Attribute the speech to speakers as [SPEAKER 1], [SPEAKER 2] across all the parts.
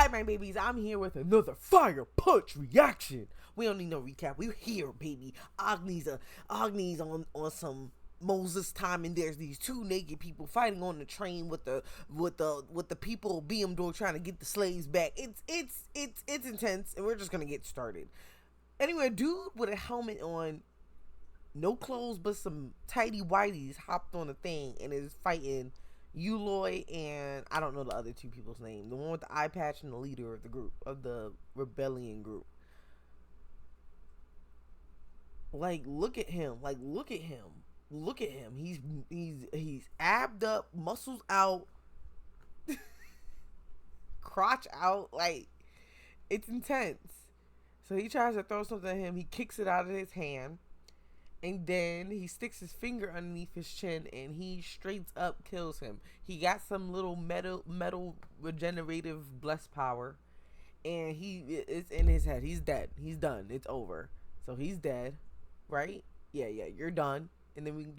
[SPEAKER 1] Hi, my babies. I'm here with another fire punch reaction. We don't need no recap. We're here, baby. Agni's on some Moses time, and there's these two naked people fighting on the train with the people of BM trying to get the slaves back. It's intense, and we're just gonna get started. Anyway, a dude with a helmet on, no clothes but some tidy whities, hopped on a thing and is fighting Eloy and I don't know the other two people's name. The one with the eye patch and the leader of the group, of the rebellion group. Like, look at him. Like, look at him. Look at him. He's abbed up, muscles out, crotch out. Like, it's intense. So he tries to throw something at him. He kicks it out of his hand. And then he sticks his finger underneath his chin and he straight up kills him. He got some little metal regenerative blessed power. And it's in his head. He's dead. He's done. It's over. So he's dead. Right? Yeah, you're done. And then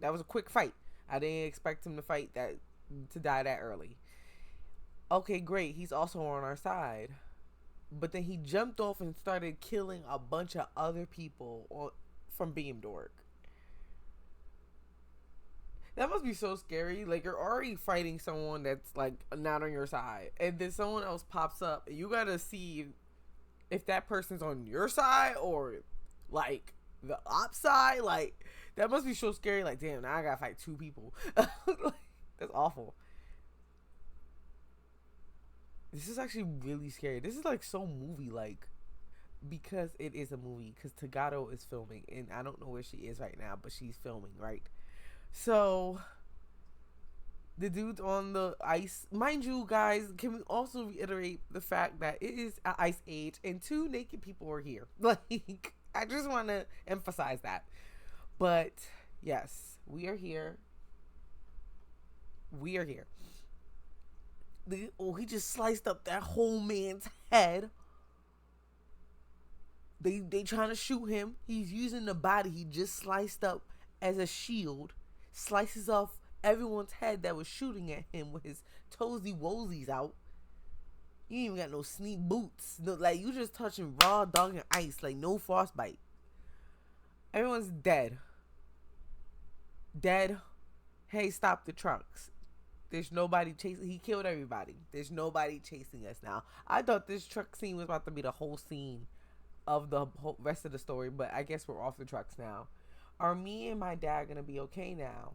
[SPEAKER 1] that was a quick fight. I didn't expect him to die that early. Okay, great. He's also on our side. But then he jumped off and started killing a bunch of other people from Beam Dork. That must be so scary. Like, you're already fighting someone that's like not on your side, and then someone else pops up and you gotta see if that person's on your side or like the op side. Like, that must be so scary. Like, damn, now I gotta fight two people. That's awful. This is actually really scary. This is like so movie like. Because it is a movie, because Tagato is filming, and I don't know where she is right now, but she's filming, right? So the dude's on the ice. Mind you, guys, can we also reiterate the fact that it is an ice age and two naked people are here? Like, I just want to emphasize that. But yes, we are here. We are here. He just sliced up that whole man's head. They trying to shoot him. He's using the body he just sliced up as a shield. Slices off everyone's head that was shooting at him with his toesy woesies out. You ain't even got no sneak boots. No, like, you just touching raw dog and ice. Like, no frostbite. Everyone's dead. Dead. Hey, stop the trucks. There's nobody chasing. He killed everybody. There's nobody chasing us now. I thought this truck scene was about to be the whole scene of the whole rest of the story, but I guess we're off the trucks now. Are me and my dad gonna be okay now?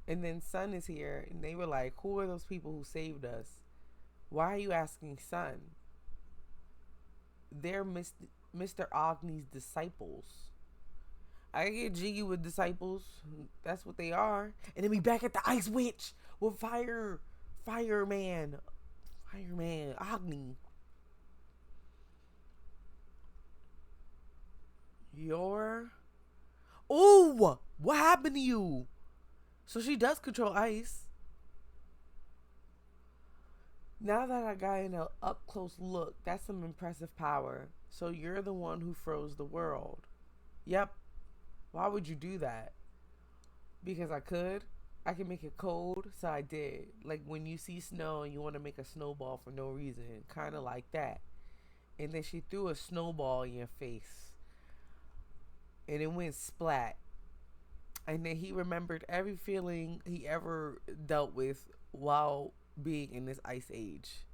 [SPEAKER 1] And then Son is here, and they were like, who are those people who saved us? Why are you asking Son? They're Mr. Agni's disciples. I get jiggy with disciples. That's what they are. And then we back at the Ice Witch with Fireman Agni. Oh, what happened to you? So she does control ice. Now that I got an up close look, that's some impressive power. So you're the one who froze the world. Yep. Why would you do that? Because I could. I can make it cold, so I did. Like when you see snow and you want to make a snowball for no reason. Kind of like that. And then she threw a snowball in your face. And it went splat. And then he remembered every feeling he ever dealt with while being in this ice age.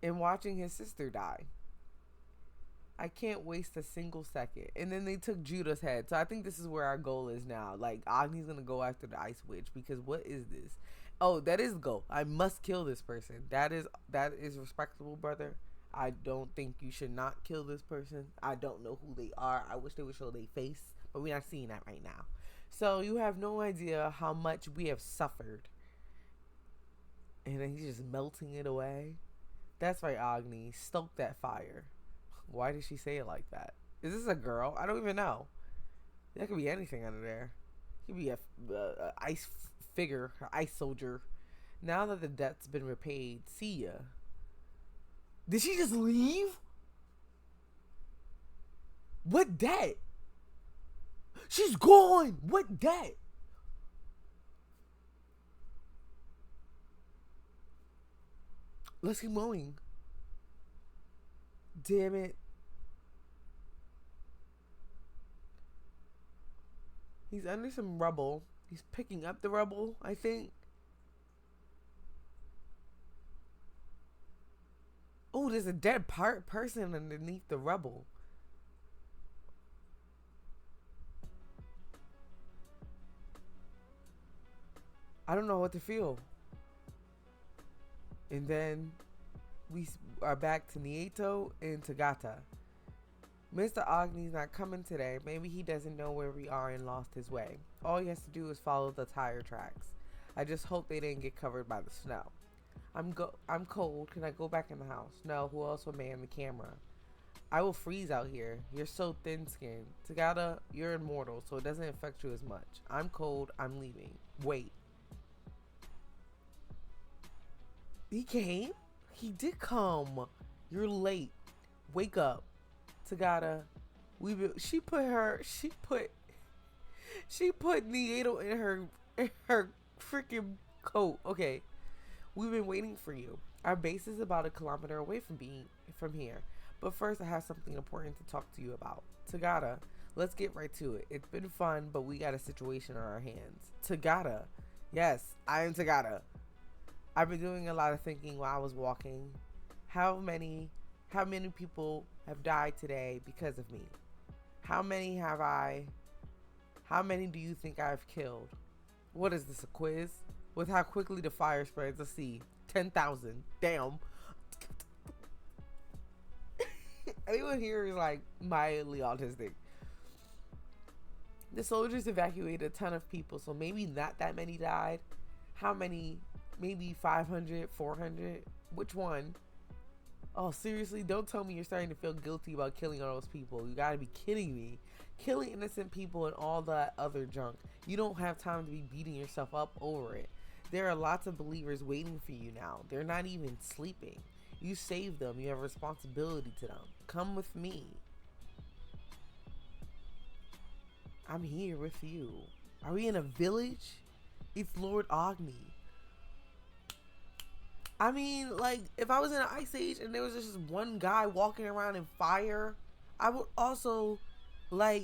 [SPEAKER 1] And watching his sister die. I can't waste a single second. And then they took Judah's head. So I think this is where our goal is now. Like, Agni's going to go after the Ice Witch. Because what is this? Oh, that is the goal. I must kill this person. That is respectable, brother. I don't think you should not kill this person. I don't know who they are. I wish they would show their face. But we're not seeing that right now. So you have no idea how much we have suffered. And then he's just melting it away. That's right, Agni. Stoke that fire. Why did she say it like that? Is this a girl? I don't even know. That could be anything under there. It could be a ice figure, an ice soldier. Now that the debt's been repaid, see ya. Did she just leave? What debt? She's gone. What debt? Let's keep going. Damn it. He's under some rubble. He's picking up the rubble, I think. Oh, there's a dead person underneath the rubble. I don't know what to feel. And then we are back to Nieto and Tagata. Mr. Agni's not coming today. Maybe he doesn't know where we are and lost his way. All he has to do is follow the tire tracks. I just hope they didn't get covered by the snow. I'm cold. Can I go back in the house? No, who else will man the camera? I will freeze out here. You're so thin-skinned. Tagata, you're immortal, so it doesn't affect you as much. I'm cold. I'm leaving. Wait. He came? He did come. You're late. Wake up. Tagata, she put Nieto in her freaking coat. Okay. We've been waiting for you. Our base is about 1 kilometer away from here. But first I have something important to talk to you about. Tagata, let's get right to it. It's been fun, but we got a situation on our hands. Tagata. Yes, I am Tagata. I've been doing a lot of thinking while I was walking. How many people have died today because of me? How many do you think I've killed? What is this, a quiz? With how quickly the fire spreads, let's see. 10,000. Damn. Anyone here is like mildly autistic. The soldiers evacuated a ton of people, so maybe not that many died. How many? Maybe 500, 400? Which one? Oh, seriously? Don't tell me you're starting to feel guilty about killing all those people. You gotta be kidding me. Killing innocent people and all that other junk. You don't have time to be beating yourself up over it. There are lots of believers waiting for you now. They're not even sleeping. You saved them. You have a responsibility to them. Come with me. I'm here with you. Are we in a village? It's Lord Agni. I mean, like, if I was in an ice age and there was just one guy walking around in fire, I would also, like,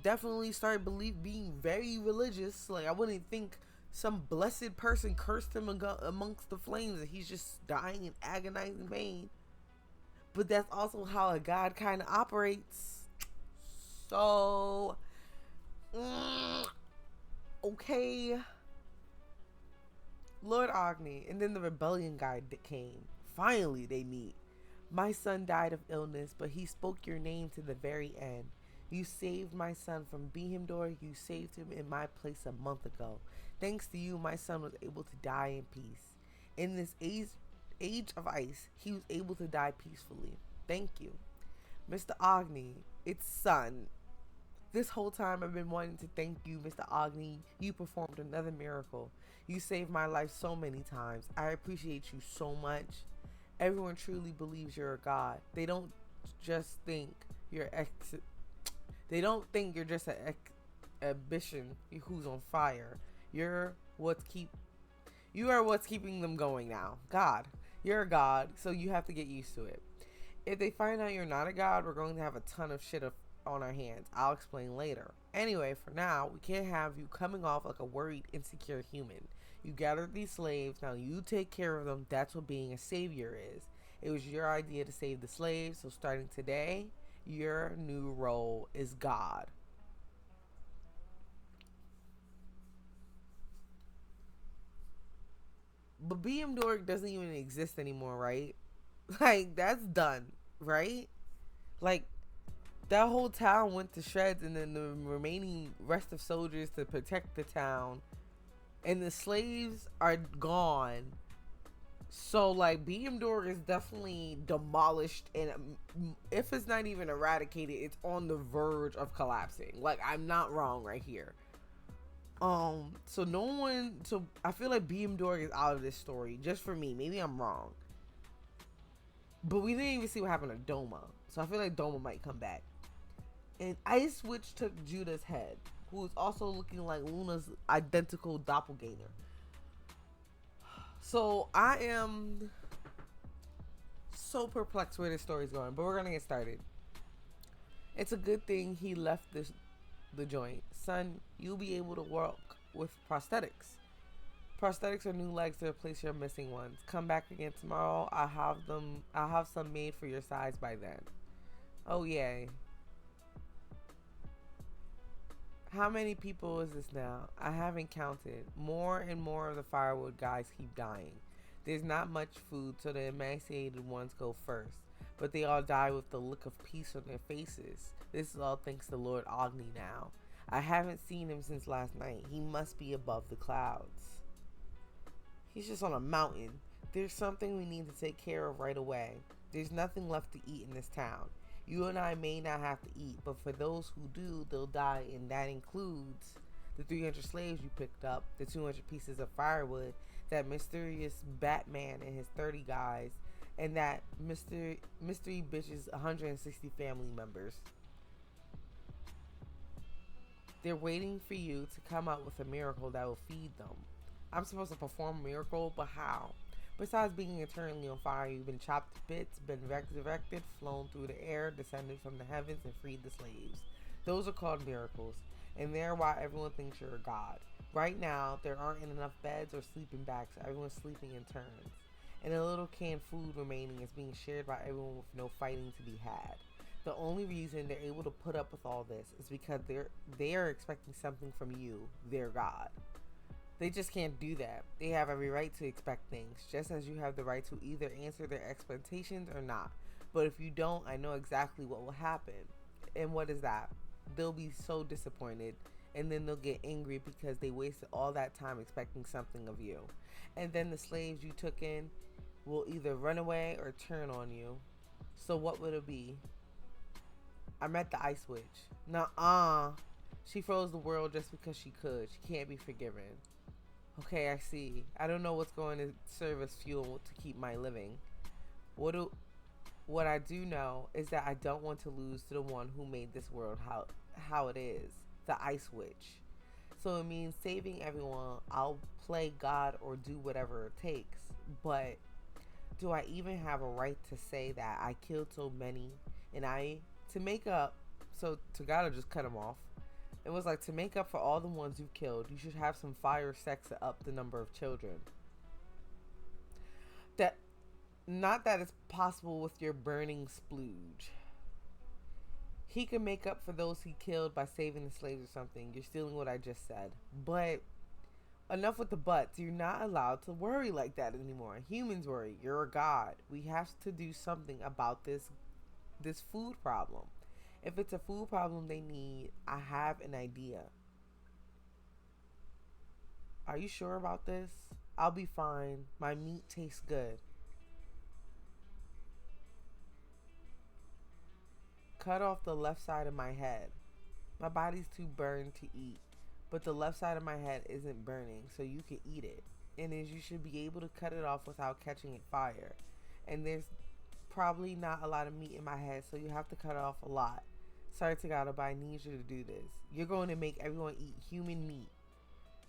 [SPEAKER 1] definitely start being very religious. Like, I wouldn't think some blessed person cursed him amongst the flames and he's just dying in agonizing pain. But that's also how a god kind of operates. So, okay. Lord Agni, and then the rebellion guy came. Finally, they meet. My son died of illness, but he spoke your name to the very end. You saved my son from Bihimdor. You saved him in my place a month ago. Thanks to you, my son was able to die in peace. In this age of ice, he was able to die peacefully. Thank you. Mr. Agni, it's son. This whole time I've been wanting to thank you, Mr. Agni. You performed another miracle. You saved my life so many times. I appreciate you so much. Everyone truly believes you're a god. They don't just think you're just an ambition who's on fire. You are what's keeping them going now. God. You're a god, so you have to get used to it. If they find out you're not a god, we're going to have a ton of shit on our hands. I'll explain later. Anyway, for now, we can't have you coming off like a worried, insecure human. You gathered these slaves, now you take care of them. That's what being a savior is. It was your idea to save the slaves, so starting today, your new role is God. But Bihimdor doesn't even exist anymore, right? Like, that's done, right? Like, that whole town went to shreds, and then the remaining rest of soldiers to protect the town, and the slaves are gone. So, like, Bihimdor is definitely demolished, and if it's not even eradicated, it's on the verge of collapsing. Like, I'm not wrong right here. So I feel like Bihimdor is out of this story, just for me. Maybe I'm wrong. But we didn't even see what happened to Doma. So I feel like Doma might come back. And Ice Witch took Judah's head, who is also looking like Luna's identical doppelganger. So I am So perplexed where this story's going, but we're gonna get started. It's a good thing he left the joint. Son, you'll be able to walk with prosthetics. Prosthetics are new legs to replace your missing ones. Come back again tomorrow. I'll have some made for your size by then. Oh yay. How many people is this now? I haven't counted. More and more of the firewood guys keep dying. There's not much food, so the emaciated ones go first. But they all die with the look of peace on their faces. This is all thanks to Lord Agni now. I haven't seen him since last night. He must be above the clouds. He's just on a mountain. There's something we need to take care of right away. There's nothing left to eat in this town. You and I may not have to eat, but for those who do, they'll die, and that includes the 300 slaves you picked up, the 200 pieces of firewood, that mysterious Batman and his 30 guys, and that mystery bitch's 160 family members. They're waiting for you to come out with a miracle that will feed them. I'm supposed to perform a miracle, but how? Besides being eternally on fire, you've been chopped to bits, been resurrected, flown through the air, descended from the heavens, and freed the slaves. Those are called miracles, and they're why everyone thinks you're a god. Right now, there aren't enough beds or sleeping bags, so everyone's sleeping in turns. And a little canned food remaining is being shared by everyone with no fighting to be had. The only reason they're able to put up with all this is because they are expecting something from you, their god. They just can't do that. They have every right to expect things, just as you have the right to either answer their expectations or not. But if you don't, I know exactly what will happen. And what is that? They'll be so disappointed, and then they'll get angry because they wasted all that time expecting something of you. And then the slaves you took in will either run away or turn on you. So what would it be? I met the Ice Witch. Nuh-uh. She froze the world just because she could. She can't be forgiven. Okay, I see. I don't know what's going to serve as fuel to keep my living. What I do know is that I don't want to lose to the one who made this world how it is, the Ice Witch. So it means saving everyone. I'll play God or do whatever it takes. But do I even have a right to say that I killed so many and to make up, so to gotta just cut them off. It was like, to make up for all the ones you killed, you should have some fire sex to up the number of children. Not that it's possible with your burning splooge. He can make up for those he killed by saving the slaves or something. You're stealing what I just said. But enough with the buts. You're not allowed to worry like that anymore. Humans worry. You're a god. We have to do something about this food problem. If it's a food problem they need, I have an idea. Are you sure about this? I'll be fine. My meat tastes good. Cut off the left side of my head. My body's too burned to eat, but the left side of my head isn't burning, so you can eat it. And you should be able to cut it off without catching it fire. And there's probably not a lot of meat in my head, so you have to cut off a lot. Sorry, Tagada, but I need you to do this. You're going to make everyone eat human meat.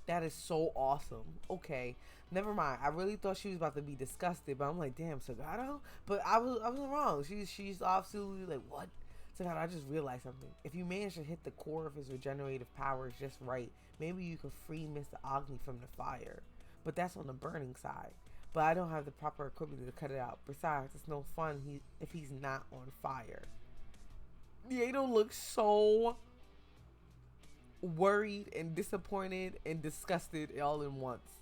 [SPEAKER 1] That is so awesome. Okay, never mind. I really thought she was about to be disgusted, but I'm like, damn, Tagada? But I was wrong. She's absolutely like, what? Tagada, I just realized something. If you manage to hit the core of his regenerative powers just right, maybe you could free Mr. Agni from the fire. But that's on the burning side. But I don't have the proper equipment to cut it out. Besides, it's no fun if he's not on fire. Yato looks so worried and disappointed and disgusted all in once.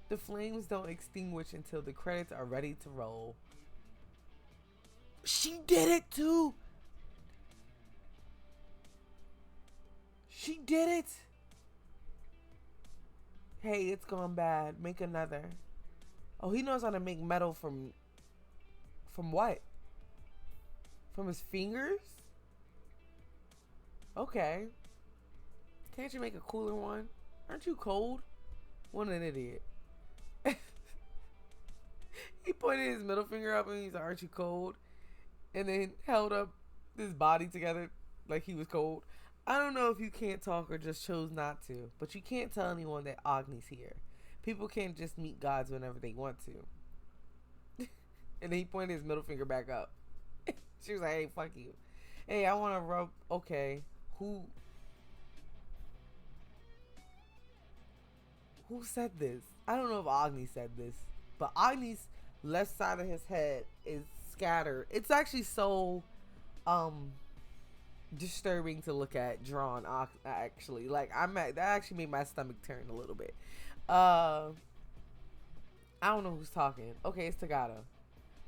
[SPEAKER 1] The flames don't extinguish until the credits are ready to roll. She did it too! She did it! Hey, it's gone bad. Make another. Oh, he knows how to make metal from what? From his fingers? Okay. Can't you make a cooler one? Aren't you cold? What an idiot. He pointed his middle finger up and he's like, aren't you cold? And then held up his body together like he was cold. I don't know if you can't talk or just chose not to, but you can't tell anyone that Agni's here. People can't just meet gods whenever they want to. And then he pointed his middle finger back up. She was like, hey, fuck you. Hey, I want to rub. Okay. Who said this? I don't know if Agni said this, but Agni's left side of his head is scattered. It's actually so disturbing to look at drawn, actually. Like, that actually made my stomach turn a little bit. I don't know who's talking. Okay, it's Tagada.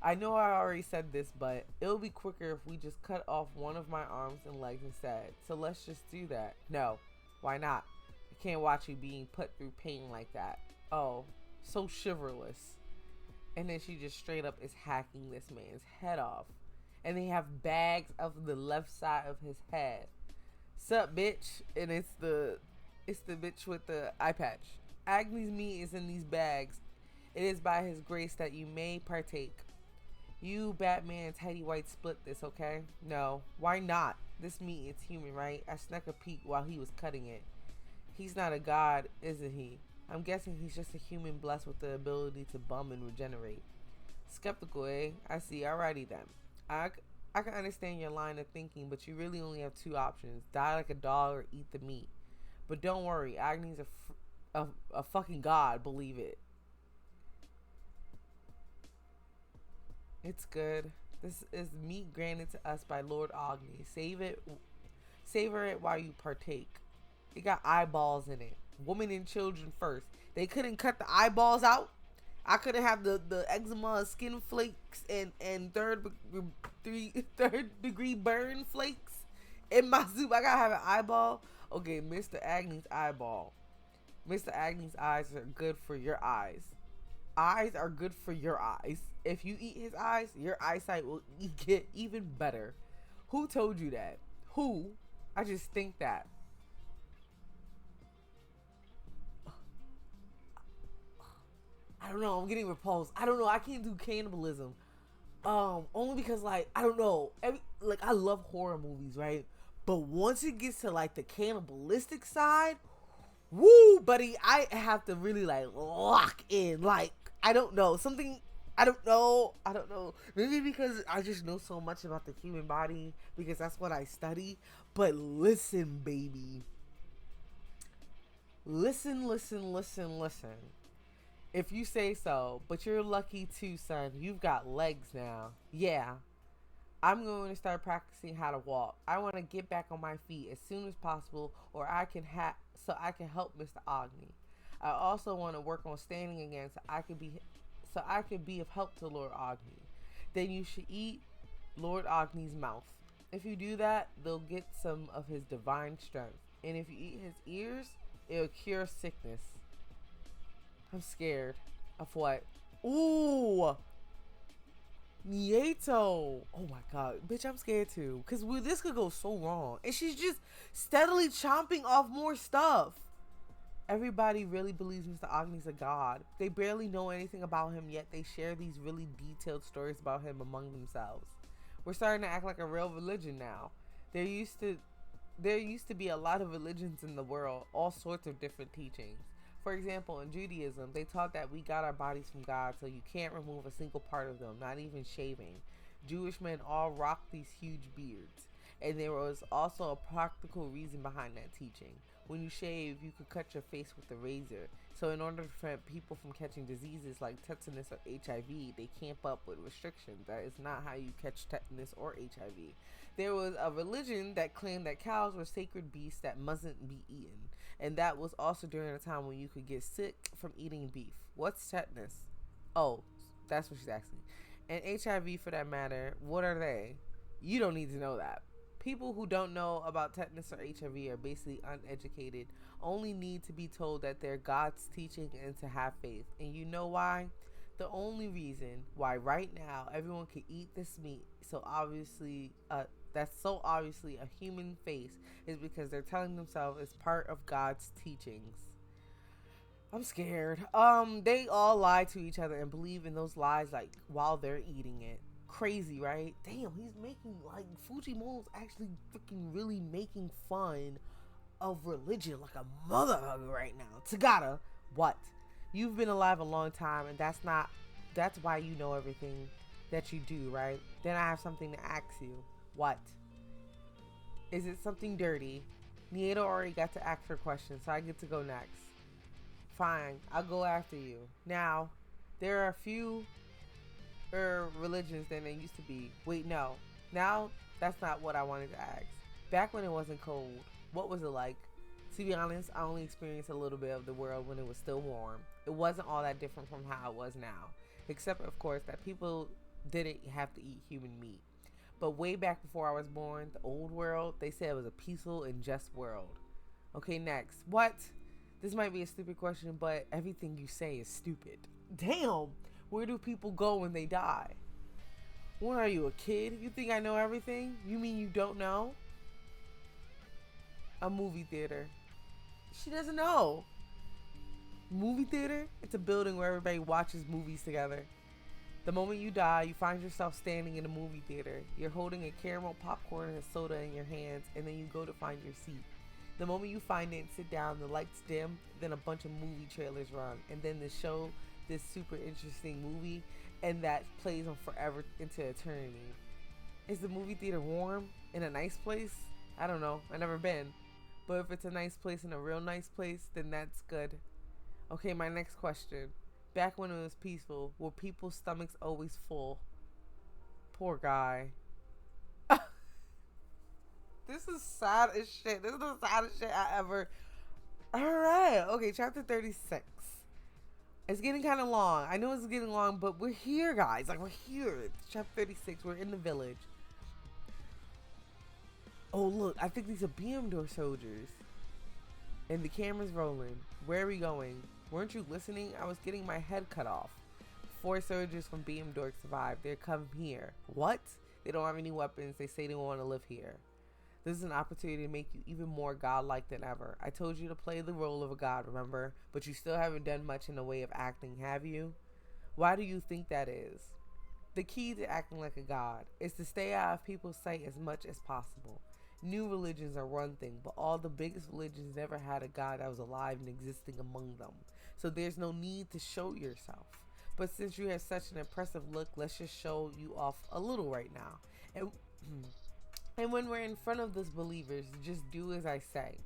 [SPEAKER 1] I know I already said this, but it'll be quicker if we just cut off one of my arms and legs instead. So let's just do that. No, why not? I can't watch you being put through pain like that. Oh, so chivalrous. And then she just straight up is hacking this man's head off. And they have bags of the left side of his head. Sup, bitch? And it's the bitch with the eye patch. Agni's meat is in these bags. It is by his grace that you may partake. You, Batman, and Tidy White split this, okay? No. Why not? This meat is human, right? I snuck a peek while he was cutting it. He's not a god, isn't he? I'm guessing he's just a human blessed with the ability to bum and regenerate. Skeptical, eh? I see. Alrighty then. I can understand your line of thinking, but you really only have two options. Die like a dog or eat the meat. But don't worry. Agni's a fucking god, believe it. It's good. This is meat granted to us by Lord Agni. Savor it while you partake. It got eyeballs in it. Women and children first. They couldn't cut the eyeballs out. I couldn't have the eczema, skin flakes, and third degree burn flakes in my soup. I gotta have an eyeball. Okay, Mr. Agni's eyeball. Mr. Agni's eyes are good for your eyes. Eyes are good for your eyes. If you eat his eyes, your eyesight will get even better. Who told you that? Who? I just think that. I don't know. I'm getting repulsed. I don't know. I can't do cannibalism. Only because, like, I don't know. I love horror movies, right? But once it gets to like the cannibalistic side, woo, buddy, I have to really like lock in. Like, I don't know. Something, I don't know. Maybe because I just know so much about the human body because that's what I study. But listen, baby. Listen. If you say so, but you're lucky too, son. You've got legs now. Yeah. I'm going to start practicing how to walk. I want to get back on my feet as soon as possible, or I can help Mr. Agni. I also want to work on standing again, so I could be of help to Lord Agni. Then you should eat Lord Agni's mouth. If you do that, they'll get some of his divine strength. And if you eat his ears, it'll cure sickness. I'm scared. Of what? Ooh! Nieto. Oh my god. Bitch, I'm scared too. Because this could go so wrong. And she's just steadily chomping off more stuff. Everybody really believes Mr. Agni's a god. They barely know anything about him, yet they share these really detailed stories about him among themselves. We're starting to act like a real religion now. There used to be a lot of religions in the world, all sorts of different teachings. For example, in Judaism, they taught that we got our bodies from God, so you can't remove a single part of them, not even shaving. Jewish men all rocked these huge beards. And there was also a practical reason behind that teaching. When you shave, you could cut your face with a razor. So in order to prevent people from catching diseases like tetanus or HIV, they camp up with restrictions. That is not how you catch tetanus or HIV. There was a religion that claimed that cows were sacred beasts that mustn't be eaten. And that was also during a time when you could get sick from eating beef. What's tetanus? Oh, that's what she's asking. And HIV, for that matter, what are they? You don't need to know that. People who don't know about tetanus or HIV are basically uneducated, only need to be told that they're God's teaching and to have faith. And you know why? The only reason why right now everyone can eat this meat that's so obviously a human face is because they're telling themselves it's part of God's teachings. I'm scared. They all lie to each other and believe in those lies like while they're eating it. Crazy, right? Damn, he's making like Fujimoto's actually freaking really making fun of religion like a motherfucker right now. Tagada, what? You've been alive a long time, and that's why you know everything that you do, right? Then I have something to ask you. What? Is it something dirty? Nieto already got to ask her question, so I get to go next. Fine, I'll go after you. Now, there are a few religions than there used to be. Wait, no. Now, that's not what I wanted to ask. Back when it wasn't cold, what was it like? To be honest, I only experienced a little bit of the world when it was still warm. It wasn't all that different from how it was now. Except, of course, that people didn't have to eat human meat. But way back before I was born, the old world, they said it was a peaceful and just world. Okay, next. What? This might be a stupid question, but everything you say is stupid. Damn! Where do people go when they die? What are you, a kid? You think I know everything? You mean you don't know? A movie theater. She doesn't know. Movie theater? It's a building where everybody watches movies together. The moment you die, you find yourself standing in a movie theater. You're holding a caramel popcorn and a soda in your hands, and then you go to find your seat. The moment you find it and sit down, the lights dim, then a bunch of movie trailers run, and then the show this super interesting movie, and that plays on forever into eternity. Is the movie theater warm? In a nice place? I don't know. I've never been. But if it's a nice place and a real nice place, then that's good. Okay, my next question. Back when it was peaceful, were people's stomachs always full? Poor guy. This is sad as shit. This is the saddest shit I ever... Alright. Okay, chapter 36. It's getting kind of long. I know it's getting long, but we're here, guys. Like, we're here. It's chapter 36. We're in the village. Oh, look. I think these are BM door soldiers. And the camera's rolling. Where are we going? Weren't you listening? I was getting my head cut off. 4 soldiers from BM Dork survived. They're come here. What? They don't have any weapons. They say they want to live here. This is an opportunity to make you even more godlike than ever. I told you to play the role of a god, remember? But you still haven't done much in the way of acting, have you? Why do you think that is? The key to acting like a god is to stay out of people's sight as much as possible. New religions are one thing, but all the biggest religions never had a god that was alive and existing among them. So there's no need to show yourself. But since you have such an impressive look, let's just show you off a little right now. And when we're in front of those believers, just do as I say.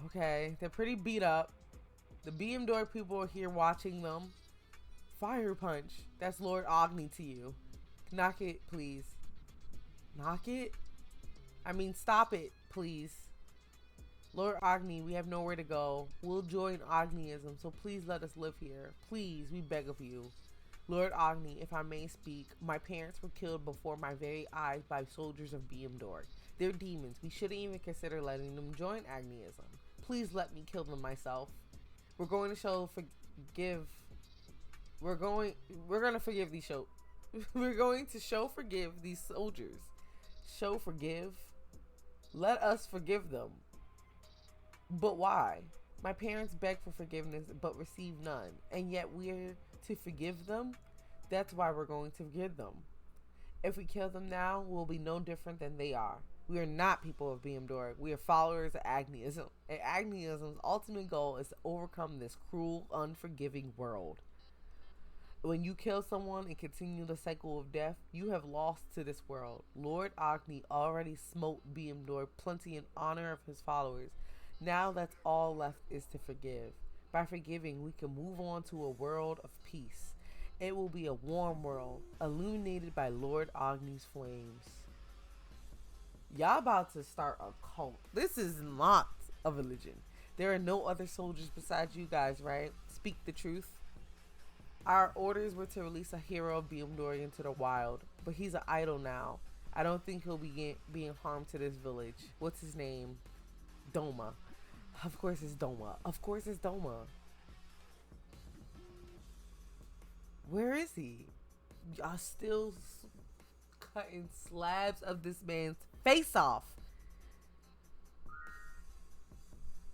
[SPEAKER 1] Okay, they're pretty beat up. The BM Door people are here watching them. Fire punch. That's Lord Agni to you. Knock it, please. Knock it? I mean, stop it, please. Lord Agni, we have nowhere to go. We'll join Agniism, so please let us live here. Please, we beg of you. Lord Agni, if I may speak, my parents were killed before my very eyes by soldiers of BM Dork. They're demons. We shouldn't even consider letting them join Agniism. Please let me kill them myself. We're going to show forgive. We're going to forgive these We're going to show forgive these soldiers. Show forgive. Let us forgive them. But why? My parents begged for forgiveness but received none, and yet we're to forgive them? That's why we're going to forgive them. If we kill them now, we'll be no different than they are. We are not people of BM Dork. We are followers of Agniism. And Agniism's ultimate goal is to overcome this cruel, unforgiving world. When you kill someone and continue the cycle of death, you have lost to this world. Lord Agni already smote BM Dork plenty in honor of his followers. Now that's all left is to forgive. By forgiving, we can move on to a world of peace. It will be a warm world, illuminated by Lord Agni's flames. Y'all about to start a cult. This is not a religion. There are no other soldiers besides you guys, right? Speak the truth. Our orders were to release a hero of BM Dork into the wild, but he's an idol now. I don't think he'll be being harmed to this village. What's his name? Doma. Of course it's Doma. Of course it's Doma. Where is he? Y'all still cutting slabs of this man's face off.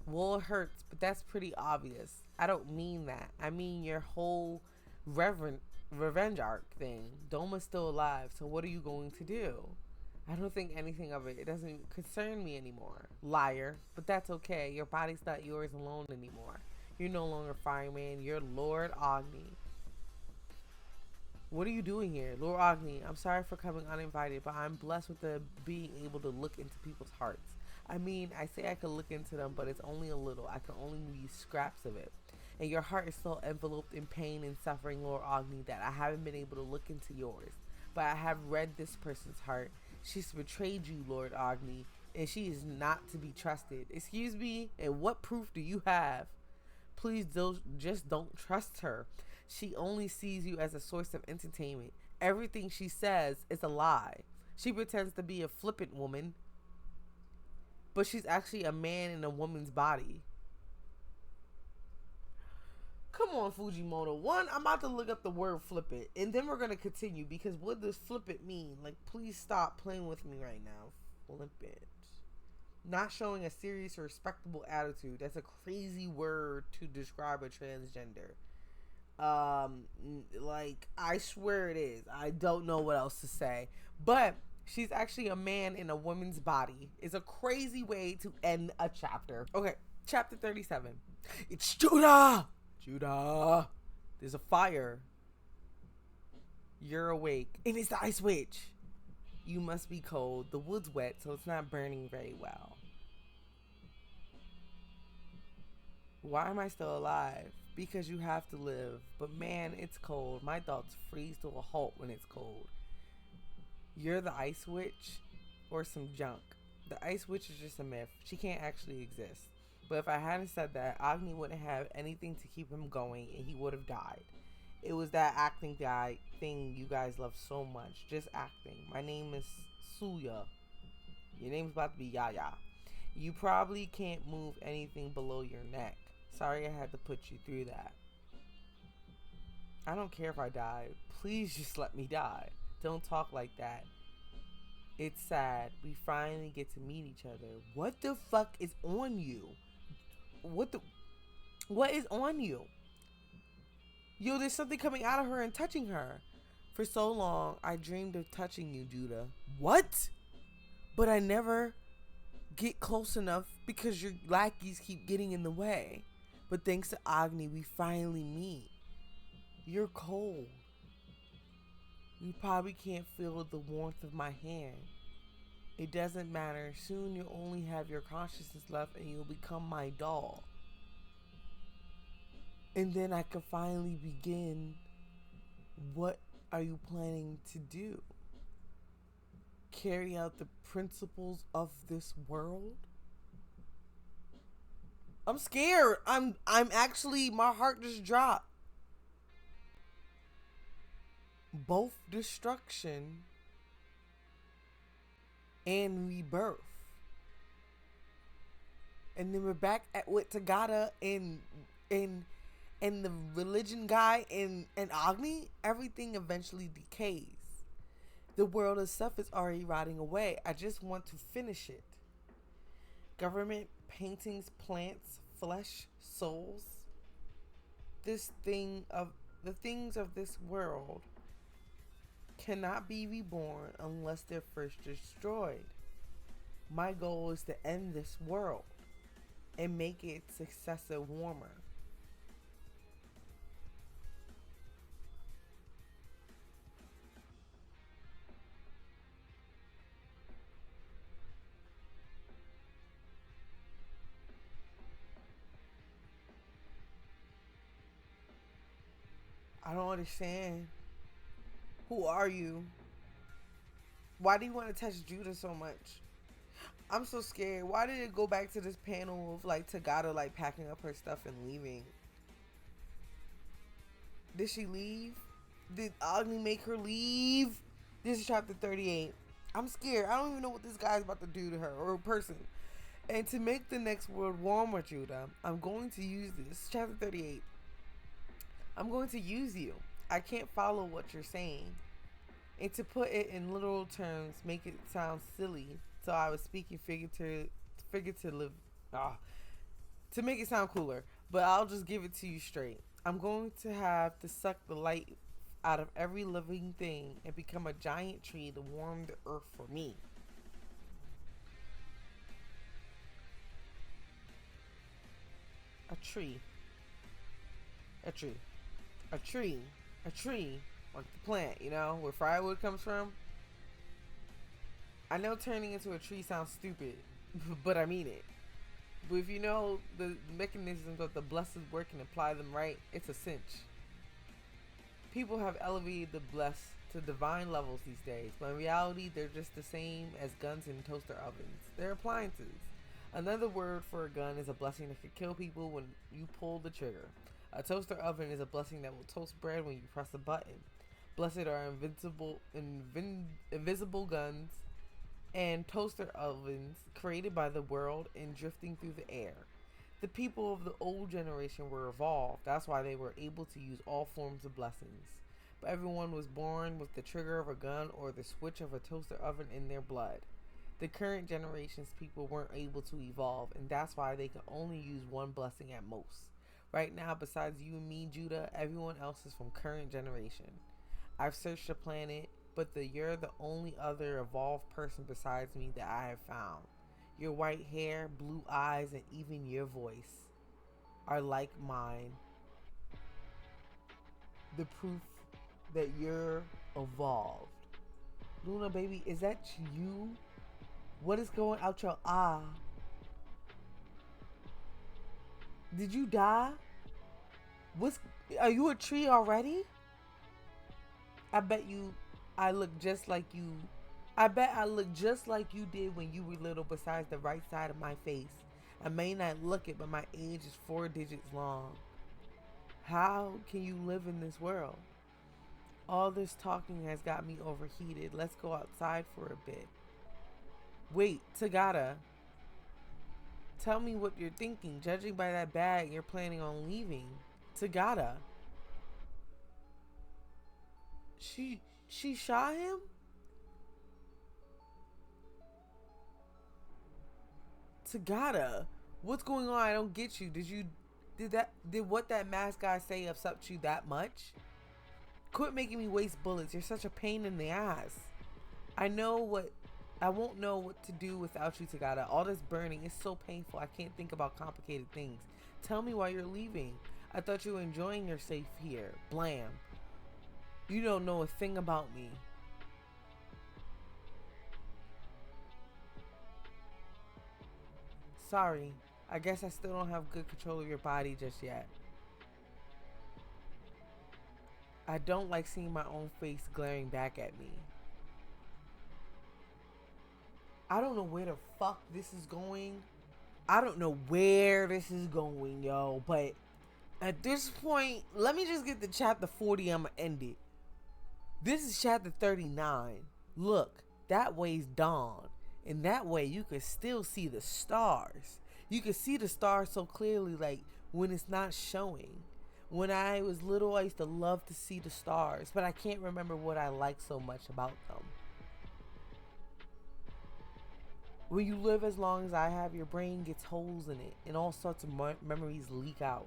[SPEAKER 1] Well, it hurts, but that's pretty obvious. I don't mean that. I mean your whole revenge arc thing. Doma's still alive, so what are you going to do? I don't think anything of it. It doesn't concern me anymore. Liar. But that's okay. Your body's not yours alone anymore. You're no longer Fireman. You're Lord Agni. What are you doing here? Lord Agni, I'm sorry for coming uninvited, but I'm blessed with the being able to look into people's hearts. I mean, I say I could look into them, but it's only a little. I can only read scraps of it. And your heart is so enveloped in pain and suffering, Lord Agni, that I haven't been able to look into yours. But I have read this person's heart. She's betrayed you, Lord Agni, and she is not to be trusted. Excuse me? And what proof do you have? Please just don't trust her. She only sees you as a source of entertainment. Everything she says is a lie. She pretends to be a flippant woman, but she's actually a man in a woman's body. Come on, Fujimoto. One, I'm about to look up the word flip it, and then we're going to continue, because what does flip it mean? Like, please stop playing with me right now. Flip it. Not showing a serious or respectable attitude. That's a crazy word to describe a transgender. Like, I swear it is. I don't know what else to say. But she's actually a man in a woman's body. It's a crazy way to end a chapter. Okay, chapter 37. It's Judah! Judah! There's a fire. You're awake. And it's the ice witch. You must be cold. The wood's wet, so it's not burning very well. Why am I still alive? Because you have to live. But man, it's cold. My thoughts freeze to a halt when it's cold. You're the ice witch? Or some junk. The ice witch is just a myth. She can't actually exist. But if I hadn't said that, Agni wouldn't have anything to keep him going, and he would have died. It was that acting guy thing you guys love so much. Just acting. My name is Suya. Your name's about to be Yaya. You probably can't move anything below your neck. Sorry I had to put you through that. I don't care if I die. Please just let me die. Don't talk like that. It's sad. We finally get to meet each other. What the fuck is on you? What is on you? Yo, there's something coming out of her and touching her. For so long, I dreamed of touching you, Judah. What? But I never get close enough because your lackeys keep getting in the way. But thanks to Agni, we finally meet. You're cold. You probably can't feel the warmth of my hand. It doesn't matter. Soon you'll only have your consciousness left and you'll become my doll. And then I can finally begin. What are you planning to do? Carry out the principles of this world? I'm scared. I'm actually, my heart just dropped. Both destruction and rebirth. And then we're back at with Tagada and the religion guy and Agni. Everything eventually decays. The world itself is already rotting away. I just want to finish it. Government, paintings, plants, flesh, souls. The things of this world cannot be reborn unless they're first destroyed. My goal is to end this world and make its successor warmer. I don't understand. Who are you? Why do you want to touch Judah so much? I'm so scared. Why did it go back to this panel of like Tagada like packing up her stuff and leaving? Did she leave? Did Agni make her leave? This is chapter 38. I'm scared. I don't even know what this guy's about to do to her or a person. And to make the next world warmer, Judah, I'm going to use this. Chapter 38. I'm going to use you. I can't follow what you're saying. And to put it in literal terms, make it sound silly. So I was speaking figuratively. To make it sound cooler. But I'll just give it to you straight. I'm going to have to suck the light out of every living thing and become a giant tree to warm the earth for me. A tree. A tree. A tree. A tree. like the plant, you know, where firewood comes from. I know turning into a tree sounds stupid, but I mean it. But if you know the mechanisms of the blessed work and apply them right, it's a cinch. People have elevated the blessed to divine levels these days, but in reality, they're just the same as guns and toaster ovens. They're appliances. Another word for a gun is a blessing that can kill people when you pull the trigger. A toaster oven is a blessing that will toast bread when you press a button. Blessed are invisible guns and toaster ovens created by the world and drifting through the air. The people of the old generation were evolved. That's why they were able to use all forms of blessings. But everyone was born with the trigger of a gun or the switch of a toaster oven in their blood. The current generation's people weren't able to evolve, and that's why they can only use one blessing at most. Right now, besides you and me, Judah, everyone else is from current generation. I've searched the planet, but you're the only other evolved person besides me that I have found. Your white hair, blue eyes, and even your voice are like mine. The proof that you're evolved. Luna, baby, is that you? What is going out your eye? Did you die? Are you a tree already? I bet I look just like you. I bet I look just like you did when you were little, besides the right side of my face. I may not look it, but my age is 4 digits long. How can you live in this world? All this talking has got me overheated. Let's go outside for a bit. Wait, Tagata. Tell me what you're thinking. Judging by that bag, you're planning on leaving. Tagata. She shot him? Tagata. What's going on? I don't get you. Did what that mask guy say upset you that much? Quit making me waste bullets. You're such a pain in the ass. I won't know what to do without you, Tagata. All this burning is so painful. I can't think about complicated things. Tell me why you're leaving. I thought you were enjoying your safe here. Blam. You don't know a thing about me. Sorry. I guess I still don't have good control of your body just yet. I don't like seeing my own face glaring back at me. I don't know where the fuck this is going. I don't know where this is going, yo. But at this point, let me just get to chapter 40. I'ma end it. This is chapter 39. Look, that way's dawn. And that way you can still see the stars. You can see the stars so clearly, like when it's not showing. When I was little, I used to love to see the stars, but I can't remember what I liked so much about them. When you live as long as I have, your brain gets holes in it, and all sorts of memories leak out.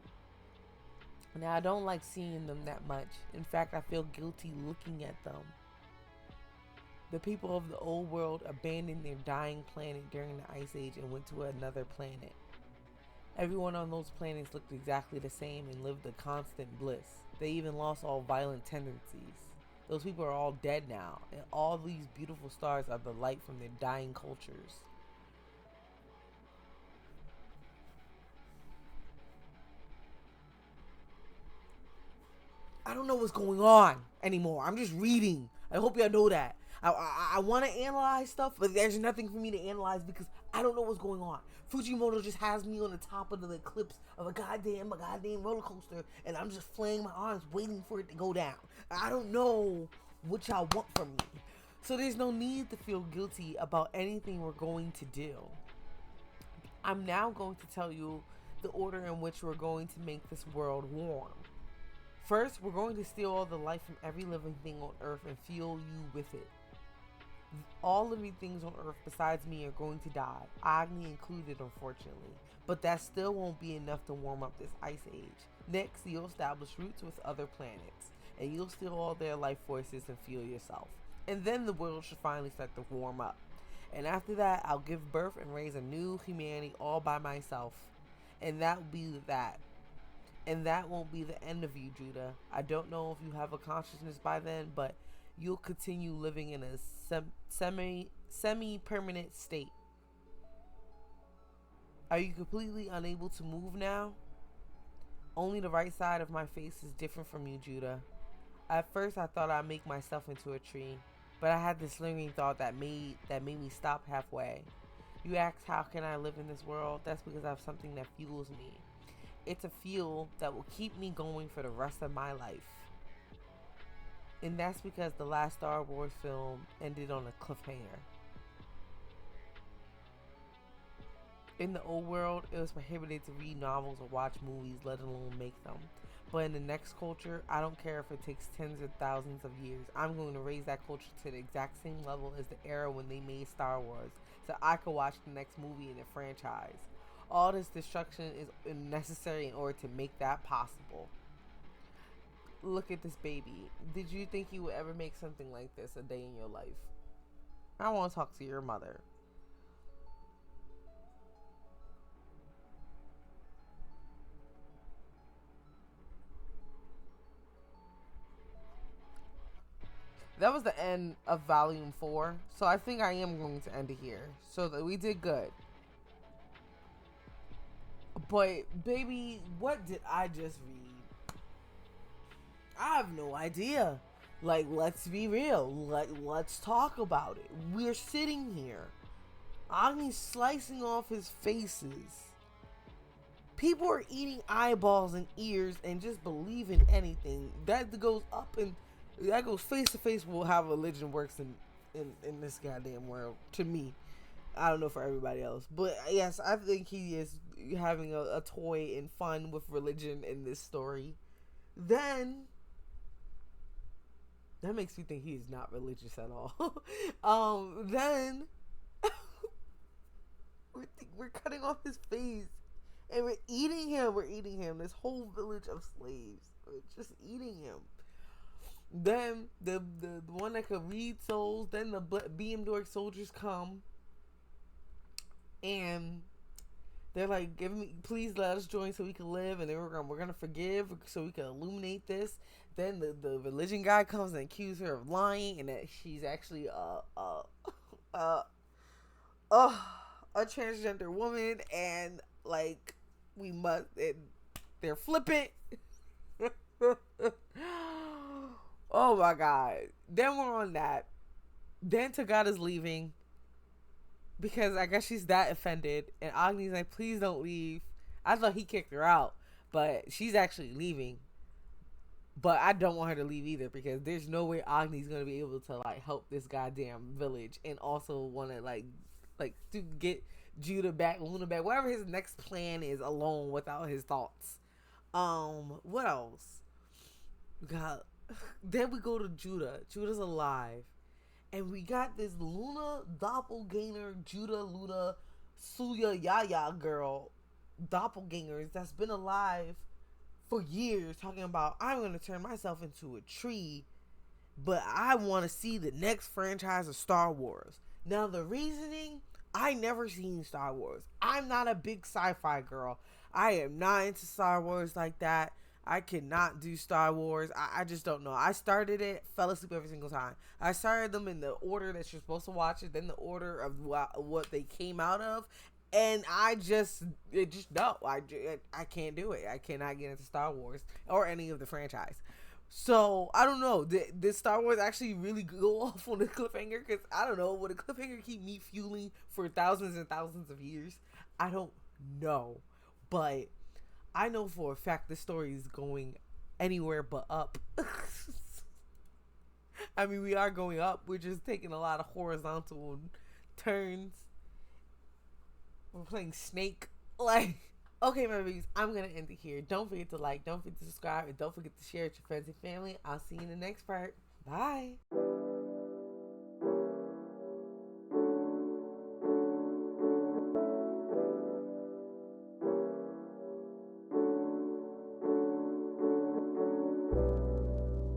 [SPEAKER 1] Now, I don't like seeing them that much. In fact, I feel guilty looking at them. The people of the old world abandoned their dying planet during the Ice Age and went to another planet. Everyone on those planets looked exactly the same and lived a constant bliss. They even lost all violent tendencies. Those people are all dead now, and all these beautiful stars are the light from their dying cultures. I don't know what's going on anymore. I'm just reading. I hope y'all know that. I want to analyze stuff, but there's nothing for me to analyze because I don't know what's going on. FUJIMOTO just has me on the top of the eclipse of a goddamn roller coaster, and I'm just flailing my arms waiting for it to go down. I don't know what y'all want from me. So there's no need to feel guilty about anything we're going to do. I'm now going to tell you the order in which we're going to make this world warm. First, we're going to steal all the life from every living thing on Earth and fuel you with it. All living things on Earth besides me are going to die, Agni included, unfortunately. But that still won't be enough to warm up this ice age. Next, you'll establish roots with other planets, and you'll steal all their life forces and fuel yourself. And then the world should finally start to warm up. And after that, I'll give birth and raise a new humanity all by myself. And that will be that. And that won't be the end of you, Judah. I don't know if you have a consciousness by then, but you'll continue living in a semi permanent state. Are you completely unable to move now? Only the right side of my face is different from you, Judah. At first, I thought I'd make myself into a tree, but I had this lingering thought that made me stop halfway. You ask, how can I live in this world? That's because I have something that fuels me. It's a fuel that will keep me going for the rest of my life. And that's because the last Star Wars film ended on a cliffhanger. In the old world, it was prohibited to read novels or watch movies, let alone make them. But in the next culture, I don't care if it takes tens of thousands of years. I'm going to raise that culture to the exact same level as the era when they made Star Wars, so I could watch the next movie in the franchise. All this destruction is necessary in order to make that possible. Look at this baby. Did you think you would ever make something like this a day in your life? I want to talk to your mother. That was the end of volume 4. So I think I am going to end it here. So that we did good. But baby, what did I just read? I have no idea. Like, let's be real. Let's talk about it. We're sitting here. Agni's slicing off his faces. People are eating eyeballs and ears and just believe in anything. That goes up and that goes face to face with how religion works in this goddamn world. To me, I don't know for everybody else, but yes, I think he is having a toy and fun with religion in this story. Then that makes me think he is not religious at all. Then we're cutting off his face and we're eating him. We're eating him. This whole village of slaves, we're just eating him. Then the one that could read souls. Then the BM soldiers come, and they're like, please let us join so we can live, and then we're gonna forgive so we can illuminate this. Then the religion guy comes and accuses her of lying and that she's actually a transgender woman, and like they're flippant. Oh my god. Then we're on that. Then Tagada's leaving because I guess she's that offended, and Agni's like, please don't leave. I thought he kicked her out, but she's actually leaving. But I don't want her to leave either, because there's no way Agni's gonna be able to like help this goddamn village and also want to like to get Judah back, Luna back, whatever his next plan is, alone without his thoughts. What else? Then we go to Judah. Judah's alive. And we got this Luna doppelganger, Judah, Luna, Suya, Yaya girl doppelgangers that's been alive for years, talking about, I'm going to turn myself into a tree, but I want to see the next franchise of Star Wars. Now, the reasoning, I never seen Star Wars. I'm not a big sci-fi girl. I am not into Star Wars like that. I cannot do Star Wars. I just don't know. I started it, fell asleep every single time. I started them in the order that you're supposed to watch it, then the order of what they came out of, and I can't do it. I cannot get into Star Wars or any of the franchise. So, I don't know. Did Star Wars actually really go off on the cliffhanger? Because, I don't know. Would a cliffhanger keep me fueling for thousands and thousands of years? I don't know. But I know for a fact this story is going anywhere but up. I mean, we are going up. We're just taking a lot of horizontal turns. We're playing Snake. Like, okay, my babies, I'm going to end it here. Don't forget to like, don't forget to subscribe, and don't forget to share with your friends and family. I'll see you in the next part. Bye.